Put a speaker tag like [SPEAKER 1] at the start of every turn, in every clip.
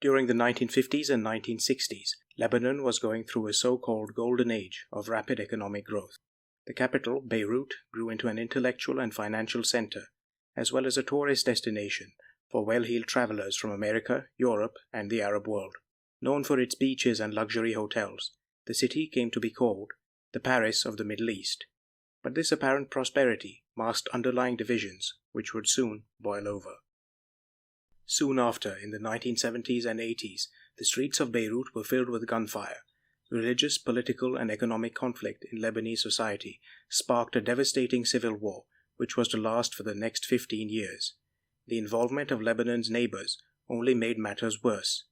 [SPEAKER 1] During the 1950s and 1960s, Lebanon was going through a so-called golden age of rapid economic growth. The capital, Beirut, grew into an intellectual and financial center, as well as a tourist destination for well-heeled travelers from America, Europe, and the Arab world. Known for its beaches and luxury hotels, the city came to be called the Paris of the Middle East. But this apparent prosperity masked underlying divisions which would soon boil over. Soon after, in the 1970s and 80s, the streets of Beirut were filled with gunfire. Religious, political, and economic conflict in Lebanese society sparked a devastating civil war, which was to last for the next 15 years. The involvement of Lebanon's neighbours only made matters worse.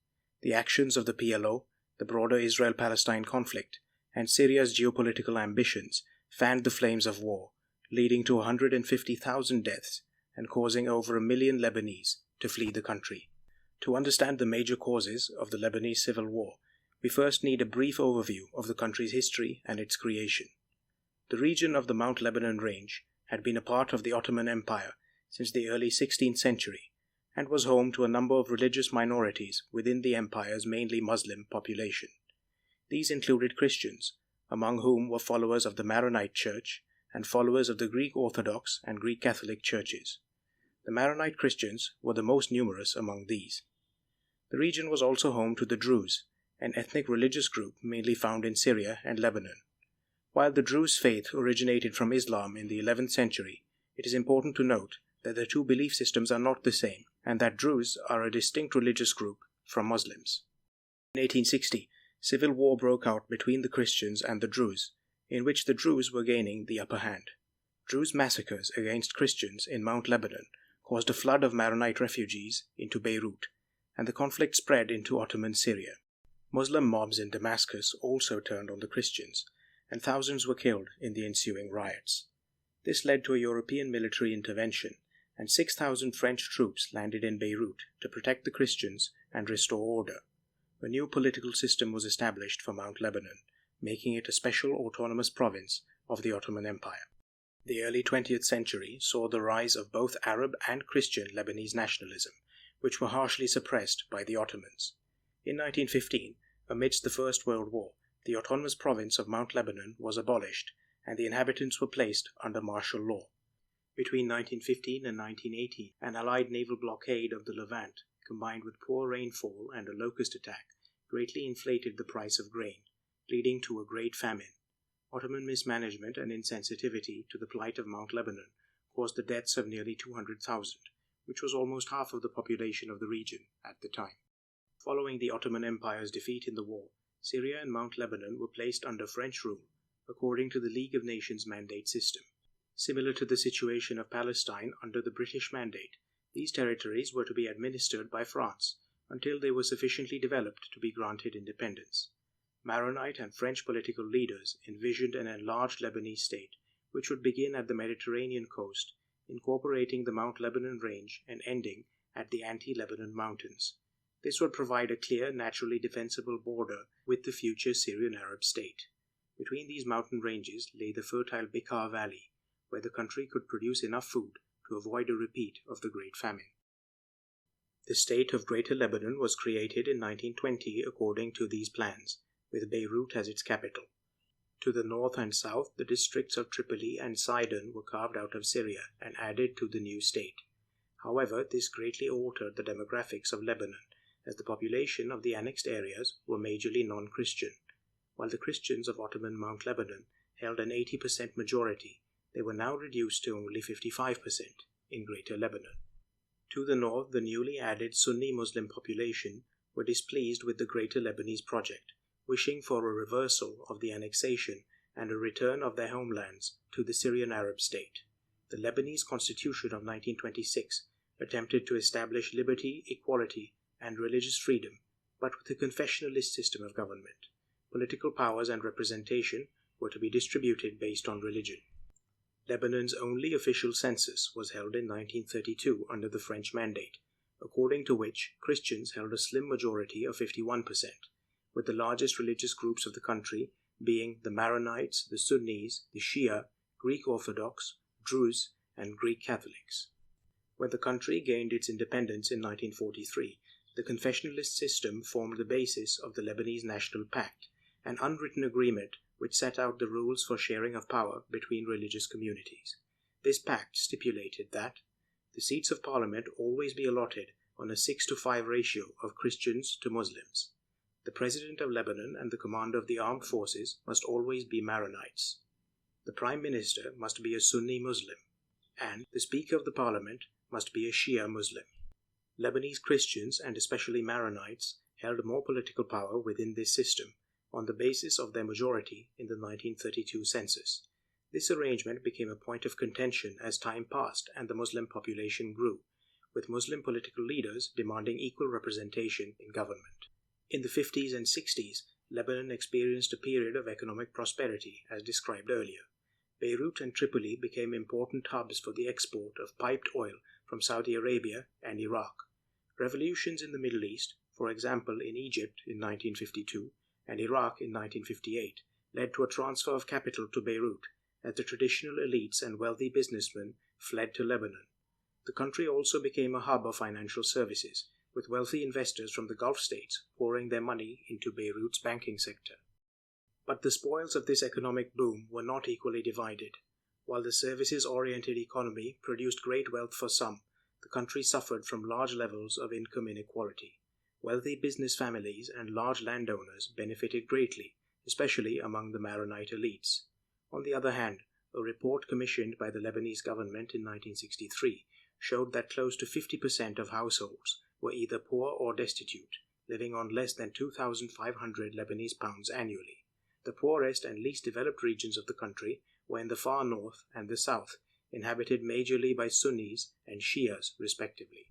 [SPEAKER 1] The actions of the PLO, the broader Israel-Palestine conflict, and Syria's geopolitical ambitions fanned the flames of war, leading to 150,000 deaths and causing over 1 million Lebanese to flee the country. To understand the major causes of the Lebanese Civil War, we first need a brief overview of the country's history and its creation. The region of the Mount Lebanon Range had been a part of the Ottoman Empire since the early 16th century and was home to a number of religious minorities within the empire's mainly Muslim population. These included Christians, among whom were followers of the Maronite Church and followers of the Greek Orthodox and Greek Catholic churches. The Maronite Christians were the most numerous among these. The region was also home to the Druze, an ethnic religious group mainly found in Syria and Lebanon. While the Druze faith originated from Islam in the 11th century, it is important to note that the two belief systems are not the same, and that Druze are a distinct religious group from Muslims. In 1860, civil war broke out between the Christians and the Druze, in which the Druze were gaining the upper hand. Druze massacres against Christians in Mount Lebanon caused a flood of Maronite refugees into Beirut, and the conflict spread into Ottoman Syria. Muslim mobs in Damascus also turned on the Christians, and thousands were killed in the ensuing riots. This led to a European military intervention, and 6,000 French troops landed in Beirut to protect the Christians and restore order. A new political system was established for Mount Lebanon, making it a special autonomous province of the Ottoman Empire. The early 20th century saw the rise of both Arab and Christian Lebanese nationalism, which were harshly suppressed by the Ottomans. In 1915, amidst the First World War, the autonomous province of Mount Lebanon was abolished, and the inhabitants were placed under martial law. Between 1915 and 1918, an Allied naval blockade of the Levant, combined with poor rainfall and a locust attack, greatly inflated the price of grain, leading to a great famine. Ottoman mismanagement and insensitivity to the plight of Mount Lebanon caused the deaths of nearly 200,000, which was almost half of the population of the region at the time. Following the Ottoman Empire's defeat in the war, Syria and Mount Lebanon were placed under French rule, according to the League of Nations mandate system. Similar to the situation of Palestine under the British mandate, these territories were to be administered by France until they were sufficiently developed to be granted independence. Maronite and French political leaders envisioned an enlarged Lebanese state, which would begin at the Mediterranean coast, incorporating the Mount Lebanon Range and ending at the anti-Lebanon mountains. This would provide a clear, naturally defensible border with the future Syrian Arab state. Between these mountain ranges lay the fertile Bekaa Valley, where the country could produce enough food to avoid a repeat of the Great Famine. The state of Greater Lebanon was created in 1920 according to these plans, with Beirut as its capital. To the north and south, the districts of Tripoli and Sidon were carved out of Syria and added to the new state. However, this greatly altered the demographics of Lebanon, as the population of the annexed areas were majorly non-Christian. While the Christians of Ottoman Mount Lebanon held an 80% majority, they were now reduced to only 55% in Greater Lebanon. To the north, the newly added Sunni Muslim population were displeased with the Greater Lebanese project, wishing for a reversal of the annexation and a return of their homelands to the Syrian Arab state. The Lebanese Constitution of 1926 attempted to establish liberty, equality, and religious freedom, but with a confessionalist system of government. Political powers and representation were to be distributed based on religion. Lebanon's only official census was held in 1932 under the French mandate, according to which Christians held a slim majority of 51%, with the largest religious groups of the country being the Maronites, the Sunnis, the Shia, Greek Orthodox, Druze, and Greek Catholics. When the country gained its independence in 1943, The confessionalist system formed the basis of the Lebanese National Pact, an unwritten agreement which set out the rules for sharing of power between religious communities. This pact stipulated that the seats of parliament always be allotted on a 6-to-5 ratio of Christians to Muslims. The President of Lebanon and the commander of the armed forces must always be Maronites. The Prime Minister must be a Sunni Muslim, and the Speaker of the Parliament must be a Shia Muslim. Lebanese Christians, and especially Maronites, held more political power within this system on the basis of their majority in the 1932 census. This arrangement became a point of contention as time passed and the Muslim population grew, with Muslim political leaders demanding equal representation in government. In the 50s and 60s, Lebanon experienced a period of economic prosperity, as described earlier. Beirut and Tripoli became important hubs for the export of piped oil from Saudi Arabia and Iraq. Revolutions in the Middle East, for example in Egypt in 1952 and Iraq in 1958, led to a transfer of capital to Beirut as the traditional elites and wealthy businessmen fled to Lebanon. The country also became a hub of financial services, with wealthy investors from the Gulf states pouring their money into Beirut's banking sector. But the spoils of this economic boom were not equally divided. While the services-oriented economy produced great wealth for some, the country suffered from large levels of income inequality. Wealthy business families and large landowners benefited greatly, especially among the Maronite elites. On the other hand, a report commissioned by the Lebanese government in 1963 showed that close to 50% of households were either poor or destitute, living on less than 2,500 Lebanese pounds annually. The poorest and least developed regions of the country were in the far north and the south, inhabited majorly by Sunnis and Shias respectively.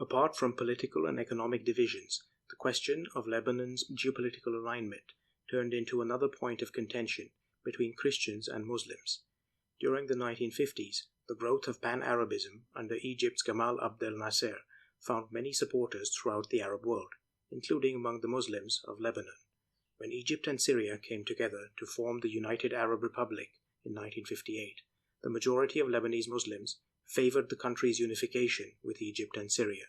[SPEAKER 1] Apart from political and economic divisions, the question of Lebanon's geopolitical alignment turned into another point of contention between Christians and Muslims. During the 1950s, the growth of Pan-Arabism under Egypt's Gamal Abdel Nasser found many supporters throughout the Arab world, including among the Muslims of Lebanon. When Egypt and Syria came together to form the United Arab Republic in 1958, the majority of Lebanese Muslims favored the country's unification with Egypt and Syria.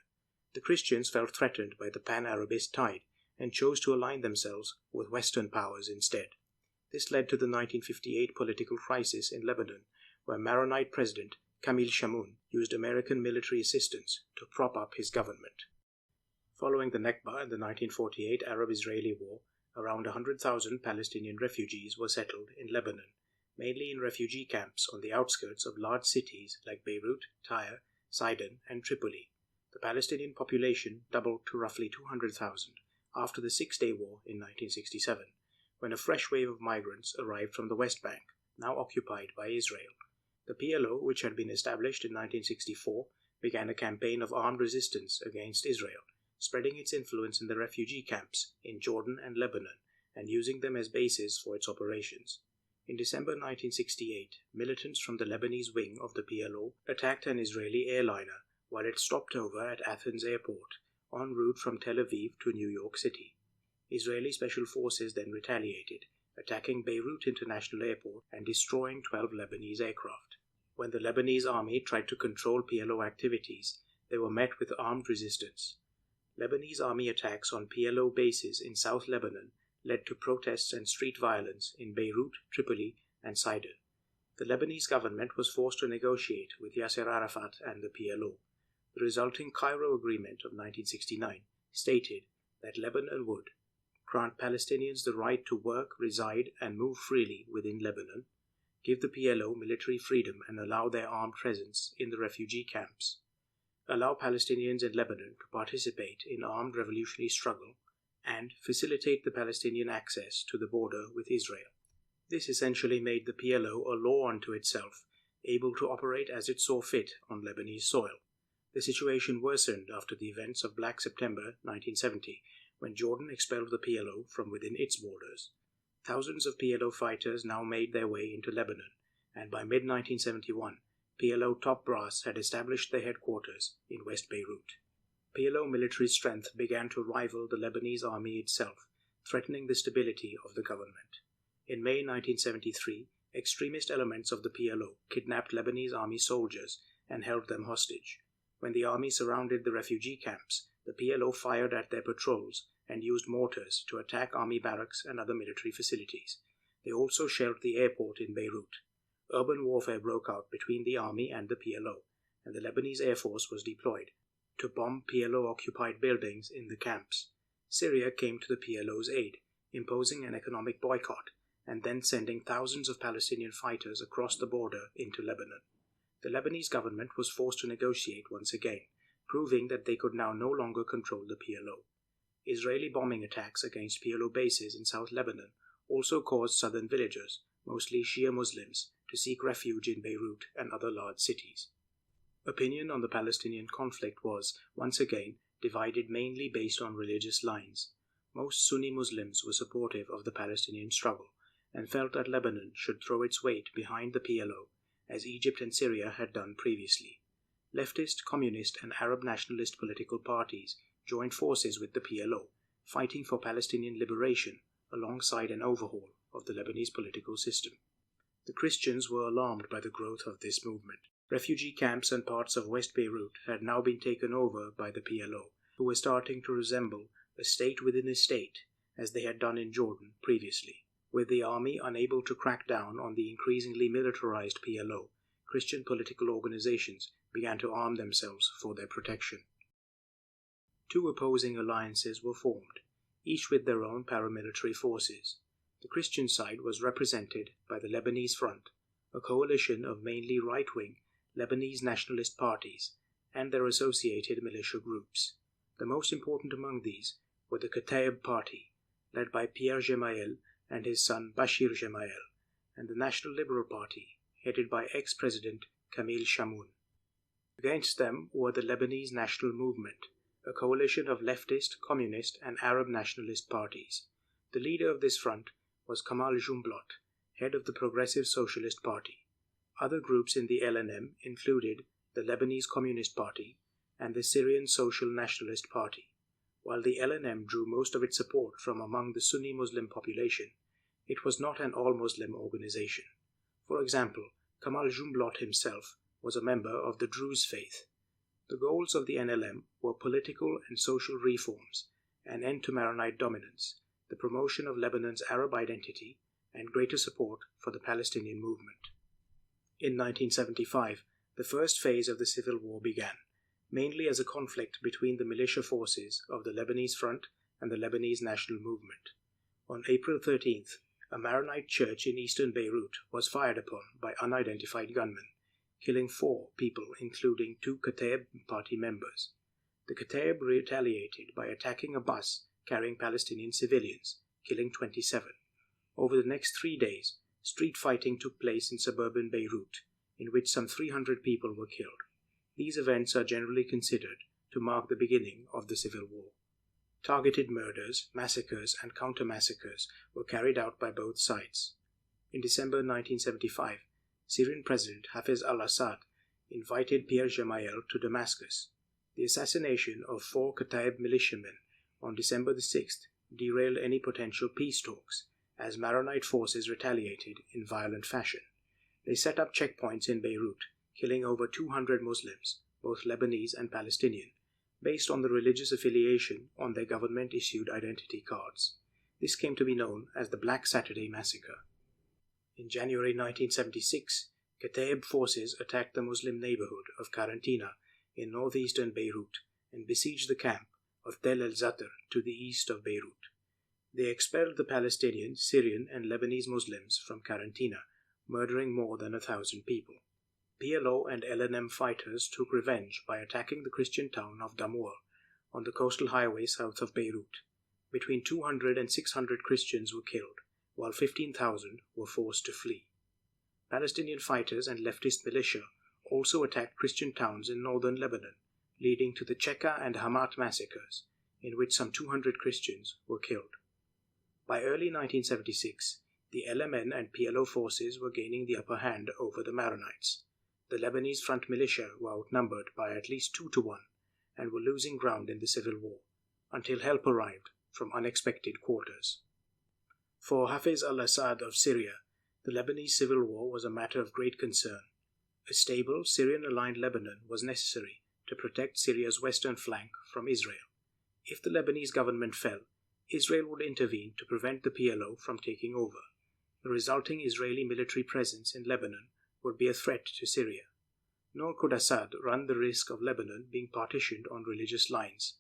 [SPEAKER 1] The Christians felt threatened by the Pan-Arabist tide and chose to align themselves with Western powers instead. This led to the 1958 political crisis in Lebanon, where Maronite President Camille Chamoun used American military assistance to prop up his government. Following the Nakba and the 1948 Arab-Israeli War, around 100,000 Palestinian refugees were settled in Lebanon, mainly in refugee camps on the outskirts of large cities like Beirut, Tyre, Sidon, and Tripoli. The Palestinian population doubled to roughly 200,000 after the Six-Day War in 1967, when a fresh wave of migrants arrived from the West Bank, now occupied by Israel. The PLO, which had been established in 1964, began a campaign of armed resistance against Israel, spreading its influence in the refugee camps in Jordan and Lebanon, and using them as bases for its operations. In December 1968, militants from the Lebanese wing of the PLO attacked an Israeli airliner while it stopped over at Athens airport, en route from Tel Aviv to New York City. Israeli special forces then retaliated, attacking Beirut International Airport and destroying 12 Lebanese aircraft. When the Lebanese army tried to control PLO activities, they were met with armed resistance. Lebanese army attacks on PLO bases in South Lebanon led to protests and street violence in Beirut, Tripoli, and Sidon. The Lebanese government was forced to negotiate with Yasser Arafat and the PLO. The resulting Cairo Agreement of 1969 stated that Lebanon would grant Palestinians the right to work, reside, and move freely within Lebanon, give the PLO military freedom and allow their armed presence in the refugee camps, allow Palestinians in Lebanon to participate in armed revolutionary struggle, and facilitate the Palestinian access to the border with Israel. This essentially made the PLO a law unto itself, able to operate as it saw fit on Lebanese soil. The situation worsened after the events of Black September 1970, when Jordan expelled the PLO from within its borders. Thousands of PLO fighters now made their way into Lebanon, and by mid-1971, PLO top brass had established their headquarters in West Beirut. PLO military strength began to rival the Lebanese army itself, threatening the stability of the government. In May 1973, extremist elements of the PLO kidnapped Lebanese army soldiers and held them hostage. When the army surrounded the refugee camps, the PLO fired at their patrols and used mortars to attack army barracks and other military facilities. They also shelled the airport in Beirut. Urban warfare broke out between the army and the PLO, and the Lebanese Air Force was deployed to bomb PLO-occupied buildings in the camps. Syria came to the PLO's aid, imposing an economic boycott, and then sending thousands of Palestinian fighters across the border into Lebanon. The Lebanese government was forced to negotiate once again, proving that they could now no longer control the PLO. Israeli bombing attacks against PLO bases in South Lebanon also caused southern villagers, mostly Shia Muslims, to seek refuge in Beirut and other large cities. Opinion on the Palestinian conflict was, once again, divided mainly based on religious lines. Most Sunni Muslims were supportive of the Palestinian struggle and felt that Lebanon should throw its weight behind the PLO, as Egypt and Syria had done previously. Leftist, communist, and Arab nationalist political parties joined forces with the PLO, fighting for Palestinian liberation alongside an overhaul of the Lebanese political system. The Christians were alarmed by the growth of this movement. Refugee camps and parts of West Beirut had now been taken over by the PLO, who were starting to resemble a state within a state, as they had done in Jordan previously. With the army unable to crack down on the increasingly militarized PLO, Christian political organizations began to arm themselves for their protection. Two opposing alliances were formed, each with their own paramilitary forces. The Christian side was represented by the Lebanese Front, a coalition of mainly right-wing Lebanese nationalist parties and their associated militia groups. The most important among these were the Kataib Party, led by Pierre Gemayel and his son Bashir Gemayel, and the National Liberal Party, headed by ex-President Camille Chamoun. Against them were the Lebanese National Movement, a coalition of leftist, communist, and Arab nationalist parties. The leader of this front was Kamal Jumblat, head of the Progressive Socialist Party. Other groups in the LNM included the Lebanese Communist Party and the Syrian Social Nationalist Party. While the LNM drew most of its support from among the Sunni Muslim population, it was not an all-Muslim organization. For example, Kamal Jumblat himself was a member of the Druze faith. The goals of the NLM were political and social reforms, an end to Maronite dominance, the promotion of Lebanon's Arab identity, and greater support for the Palestinian movement. In 1975, the first phase of the civil war began, mainly as a conflict between the militia forces of the Lebanese Front and the Lebanese National Movement. On April 13th, a Maronite church in eastern Beirut was fired upon by unidentified gunmen, killing 4 people, including 2 Kataib Party members. The Kataib retaliated by attacking a bus carrying Palestinian civilians, killing 27. Over the next 3 days, street fighting took place in suburban Beirut, in which some 300 people were killed. These events are generally considered to mark the beginning of the civil war. Targeted murders, massacres, and counter-massacres were carried out by both sides. In December 1975, Syrian President Hafez al-Assad invited Pierre Gemayel to Damascus. The assassination of 4 Kataib militiamen on December the 6th derailed any potential peace talks, as Maronite forces retaliated in violent fashion. They set up checkpoints in Beirut, killing over 200 Muslims, both Lebanese and Palestinian, based on the religious affiliation on their government-issued identity cards. This came to be known as the Black Saturday Massacre. In January 1976, Kataib forces attacked the Muslim neighborhood of Karantina in northeastern Beirut and besieged the camp of Tel el-Zatr to the east of Beirut. They expelled the Palestinian, Syrian, and Lebanese Muslims from Karantina, murdering more than 1,000 people. PLO and LNM fighters took revenge by attacking the Christian town of Damour on the coastal highway south of Beirut. Between 200 and 600 Christians were killed, while 15,000 were forced to flee. Palestinian fighters and leftist militia also attacked Christian towns in northern Lebanon, leading to the Cheka and Hamat massacres, in which some 200 Christians were killed. By early 1976, the LMN and PLO forces were gaining the upper hand over the Maronites. The Lebanese Front militia were outnumbered by at least 2 to 1 and were losing ground in the civil war, until help arrived from unexpected quarters. For Hafez al-Assad of Syria, the Lebanese civil war was a matter of great concern. A stable, Syrian-aligned Lebanon was necessary to protect Syria's western flank from Israel. If the Lebanese government fell, Israel would intervene to prevent the PLO from taking over. The resulting Israeli military presence in Lebanon would be a threat to Syria. Nor could Assad run the risk of Lebanon being partitioned on religious lines.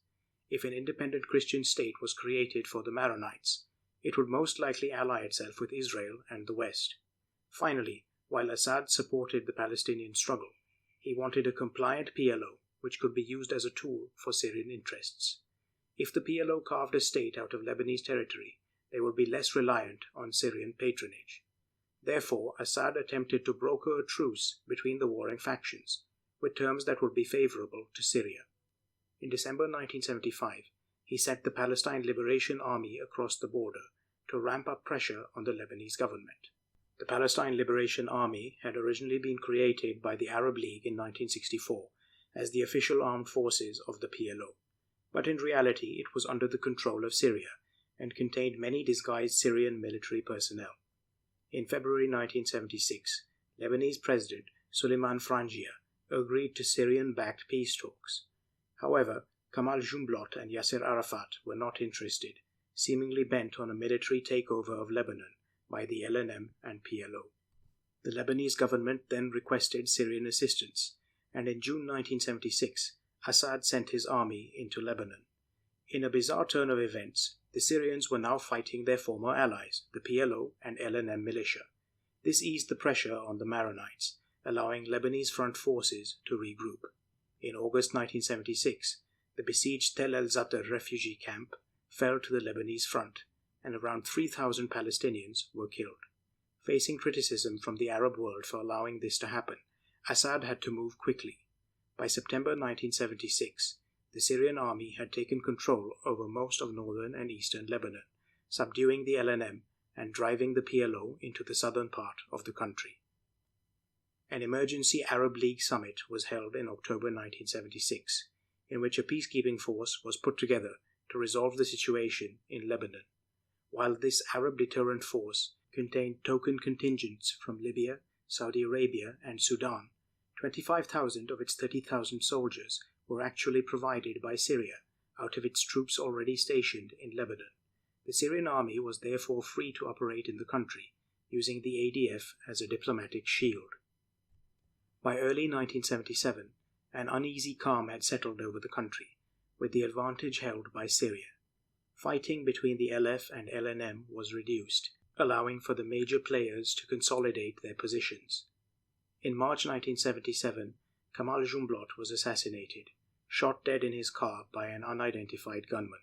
[SPEAKER 1] If an independent Christian state was created for the Maronites, it would most likely ally itself with Israel and the West. Finally, while Assad supported the Palestinian struggle, he wanted a compliant PLO which could be used as a tool for Syrian interests. If the PLO carved a state out of Lebanese territory, they would be less reliant on Syrian patronage. Therefore, Assad attempted to broker a truce between the warring factions, with terms that would be favorable to Syria. In December 1975, he sent the Palestine Liberation Army across the border to ramp up pressure on the Lebanese government. The Palestine Liberation Army had originally been created by the Arab League in 1964 as the official armed forces of the PLO, but in reality it was under the control of Syria and contained many disguised Syrian military personnel. In February 1976, Lebanese President Suleiman Frangia agreed to Syrian-backed peace talks. However, Kamal Jumblat and Yasser Arafat were not interested, seemingly bent on a military takeover of Lebanon by the LNM and PLO. The Lebanese government then requested Syrian assistance, and in June 1976, Assad sent his army into Lebanon. In a bizarre turn of events, the Syrians were now fighting their former allies, the PLO and LNM militia. This eased the pressure on the Maronites, allowing Lebanese front forces to regroup. In August 1976, the besieged Tel el-Zatar refugee camp fell to the Lebanese front, and around 3,000 Palestinians were killed. Facing criticism from the Arab world for allowing this to happen, Assad had to move quickly. By September 1976, the Syrian army had taken control over most of northern and eastern Lebanon, subduing the LNM and driving the PLO into the southern part of the country. An emergency Arab League summit was held in October 1976, in which a peacekeeping force was put together to resolve the situation in Lebanon. While this Arab deterrent force contained token contingents from Libya, Saudi Arabia, and Sudan, 25,000 of its 30,000 soldiers were actually provided by Syria out of its troops already stationed in Lebanon. The Syrian army was therefore free to operate in the country, using the ADF as a diplomatic shield. By early 1977, an uneasy calm had settled over the country, with the advantage held by Syria. Fighting between the LF and LNM was reduced, allowing for the major players to consolidate their positions. In March 1977, Kamal Jumblat was assassinated, shot dead in his car by an unidentified gunman.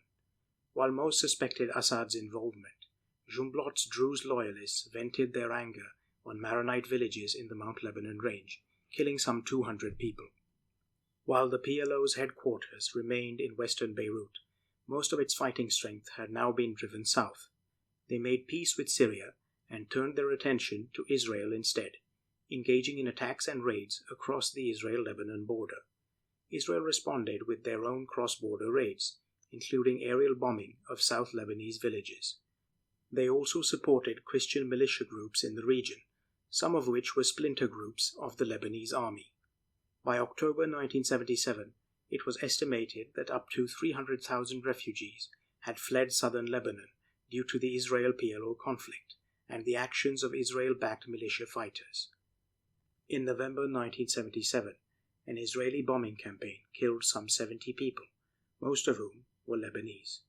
[SPEAKER 1] While most suspected Assad's involvement, Jumblat's Druze loyalists vented their anger on Maronite villages in the Mount Lebanon range, killing some 200 people. While the PLO's headquarters remained in western Beirut, most of its fighting strength had now been driven south. They made peace with Syria and turned their attention to Israel instead, engaging in attacks and raids across the Israel-Lebanon border. Israel responded with their own cross-border raids, including aerial bombing of South Lebanese villages. They also supported Christian militia groups in the region, some of which were splinter groups of the Lebanese army. By October 1977, it was estimated that up to 300,000 refugees had fled southern Lebanon due to the Israel-PLO conflict and the actions of Israel-backed militia fighters. In November 1977, an Israeli bombing campaign killed some 70 people, most of whom were Lebanese.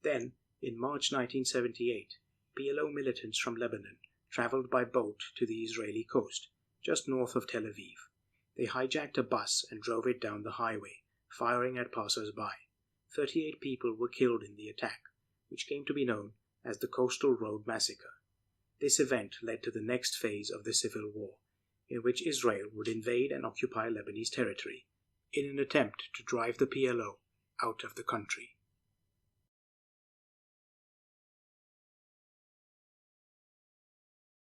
[SPEAKER 1] Then, in March 1978, PLO militants from Lebanon traveled by boat to the Israeli coast, just north of Tel Aviv. They hijacked a bus and drove it down the highway, firing at passers-by. 38 people were killed in the attack, which came to be known as the Coastal Road Massacre. This event led to the next phase of the Civil War, in which Israel would invade and occupy Lebanese territory, in an attempt to drive the PLO out of the country.